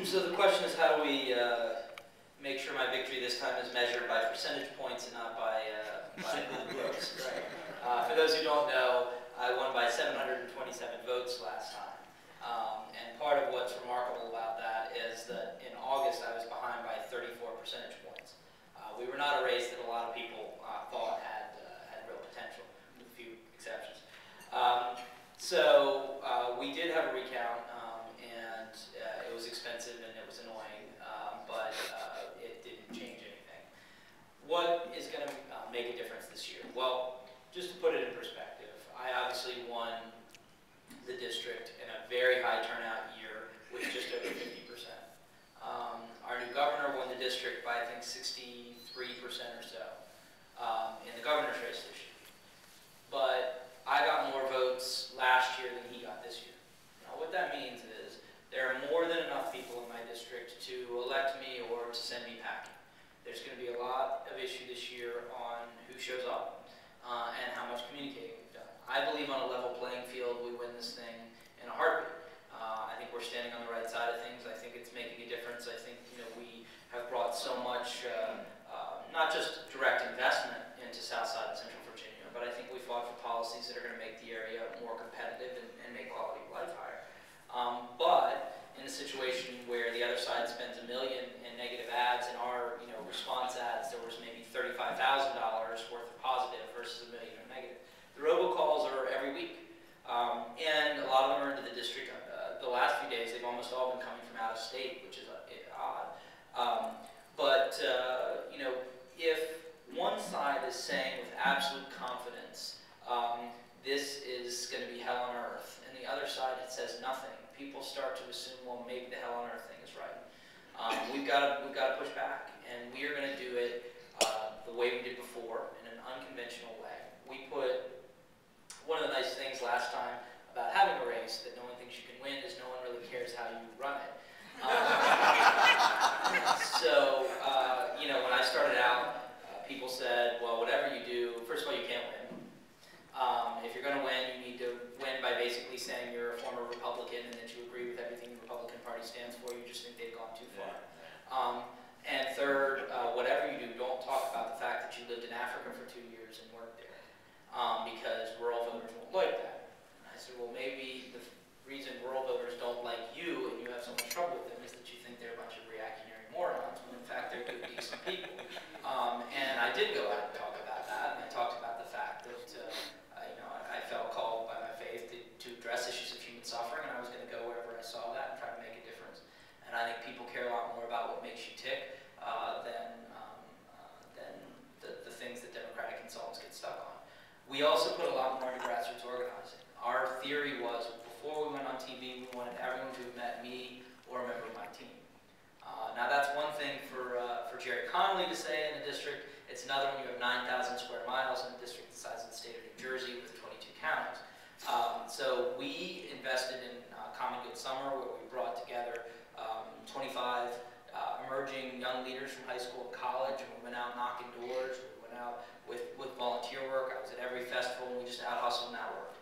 So the question is, how do we make sure my victory this time is measured by percentage points and not by votes? Right. For those who don't know, I won by 727 votes last time. And part of what's remarkable about that is that in August I was behind by 34 percentage points. We were not a race that a lot of people thought had real potential, with a few exceptions. So we did have a recount, and it was expensive and it was annoying, but it didn't change anything. What is going to make a difference this year? Well, just to put it in perspective, I obviously won the district in a very high turnout year with just over 50%. Our new governor won the district by, I think, 63% or so in the governor's race this year. But I got more votes last year than he got this year. Now, what that means is there are more than enough people in my district to elect me or to send me packing. There's going to be a lot of issue this year on who shows up and how much communicating we've done. I believe on a level playing field we win this thing in a heartbeat. I think we're standing on the right side of things. I think it's making a difference. I think we have brought so much, not just direct investment into Southside and Central Virginia, but I think we fought for policies that are going to make the area more competitive and make quality of life higher. But in a situation where the other side spends $1 million in negative ads, and our response ads, there was maybe $35,000 worth of positive versus $1 million of negative. The robocalls are every week, and a lot of them are into the district. The last few days, they've almost all been coming from out of state, which is odd. If one side is saying with absolute confidence, this is going to be hell on earth, and the other side says nothing, people start to assume, well, maybe the hell on earth thing is right. We've got to push back, and we are going to do it the way we did before, in an unconventional way. We put one of the nice things last time about having a race that no one thinks you can win is no one really cares how you run it. When I started out, people said, well, whatever you do, first of all, you can't win. If you're going to win, you need to win by basically saying you're a former Republican and that you agree with everything the Republican Party stands for. You just think they've gone too far. And third, whatever you do, don't talk about the fact that you lived in Africa for 2 years and worked there, because rural voters won't like that. And I said, well, maybe the reason rural voters don't like you and you have so much trouble with them is that you think they're a bunch of reactionary morons, when in fact they're good, decent people. And I did go out and talk about that, and I talked about the fact that I felt called by my faith to address issues of human suffering, and I was going to go wherever I saw that and try to make a difference. And I think people care a lot more about what makes you tick than the things that Democratic consultants get stuck on. We also put a lot more into grassroots organizing. Our theory was, before we went on TV, we wanted everyone to have met me or a member of my team. Now that's one thing for Jerry Connolly to say in a district. It's another when you have 9,000 square miles in a district the size of the state of New Jersey with 22 counties. So we invested in Common Good Summer, where we brought together 25 emerging young leaders from high school and college, and we went out knocking doors. We went out with volunteer work. I was at every festival, and we just out-hustled and out-worked.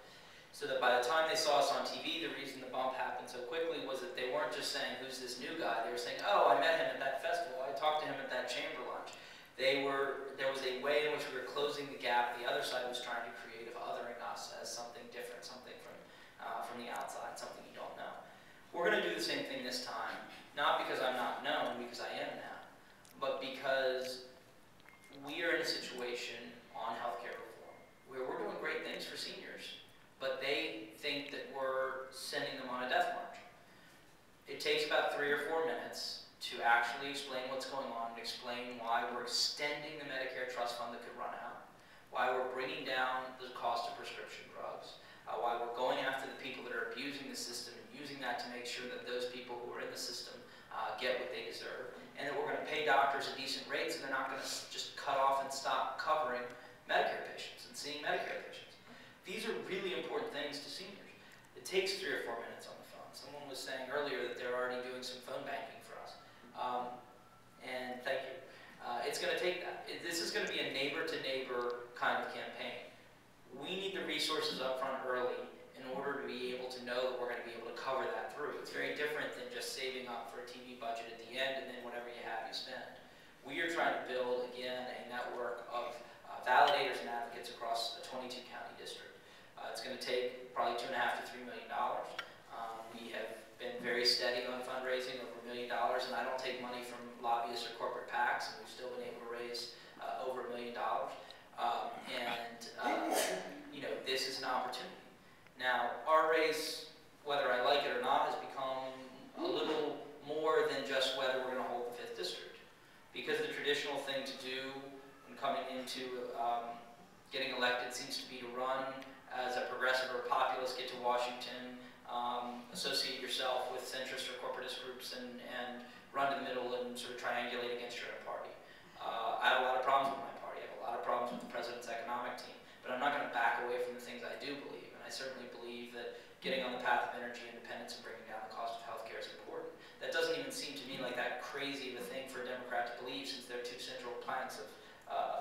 So that by the time they saw us on TV, the reason the bump happened so quickly was that they weren't just saying, who's this new guy? They were saying, oh, I met him at that festival. I talked to him at that chamber lunch. There was a way in which we were closing the gap. The other side was trying to create of othering us as something different, something from the outside, something you don't know. We're going to do the same thing this time, not because I'm not known, because I am now, but because we are in a situation on healthcare reform where we're doing great things for seniors, but they think that we're sending them on a death march. It takes about 3 or 4 minutes to actually explain what's going on and explain why we're extending the Medicare trust fund that could run out, why we're bringing down the cost of prescription drugs, why we're going after the people that are abusing the system and using that to make sure that those people who are in the system get what they deserve, and that we're going to pay doctors a decent rate so they're not going to just cut off and stop covering Medicare patients and seeing Medicare patients. These are really important things to seniors. It takes 3 or 4 minutes on the phone. Someone was saying earlier that they're already doing some phone banking for us. And thank you. It's going to take that. This is going to be a neighbor-to-neighbor kind of campaign. We need the resources up front early in order to be able to know that we're going to be able to cover that through. It's very different than just saving up for a TV We are trying to build, again, a network of validators and advocates across a 22-county district. It's going to take probably $2.5 to $3 million. We have been very steady on fundraising, over $1 million, and I don't take money from lobbyists or corporate PACs, and we've still been able to raise over $1 million. This is an opportunity. Now, our race, whether I like it or not, has become a little more than just whether we're going to hold the 5th district. Because the traditional thing to do when coming into getting elected seems to be to run as a progressive or a populist, get to Washington, associate yourself with centrist or corporatist groups, and run to the middle and sort of triangulate against your own party. I have a lot of problems with my party. I have a lot of problems with the president's economic team. But I'm not going to back away from the things I do believe. And I certainly believe that getting on the path of energy independence and bringing down the cost of healthcare is important. That doesn't even seem to me like that crazy of a thing for a Democrat to believe, since they're two central planks of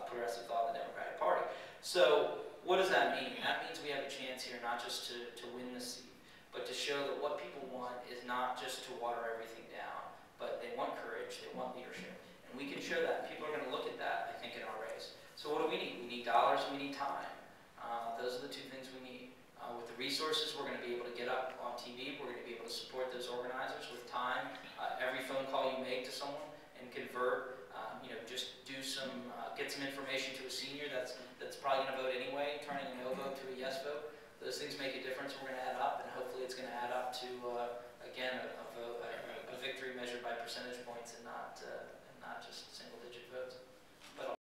progressive thought in the Democratic Party. So what does that mean? That means we have a chance here not just to win the seat, but to show that what people want is not just to water everything down, but they want courage, they want leadership. And we can show that. People are going to look at that, I think, in our race. So what do we need? We need dollars and we need time. Those are the two things we need. With the resources, we're going to be able to get up on TV. We're going to be able to support those organizers. With time, every phone call you make to someone and convert, just do some, get some information to a senior that's probably going to vote anyway, turning a no vote to a yes vote. Those things make a difference. We're going to add up, and hopefully it's going to add up to, again, a victory measured by percentage points and not just single-digit votes.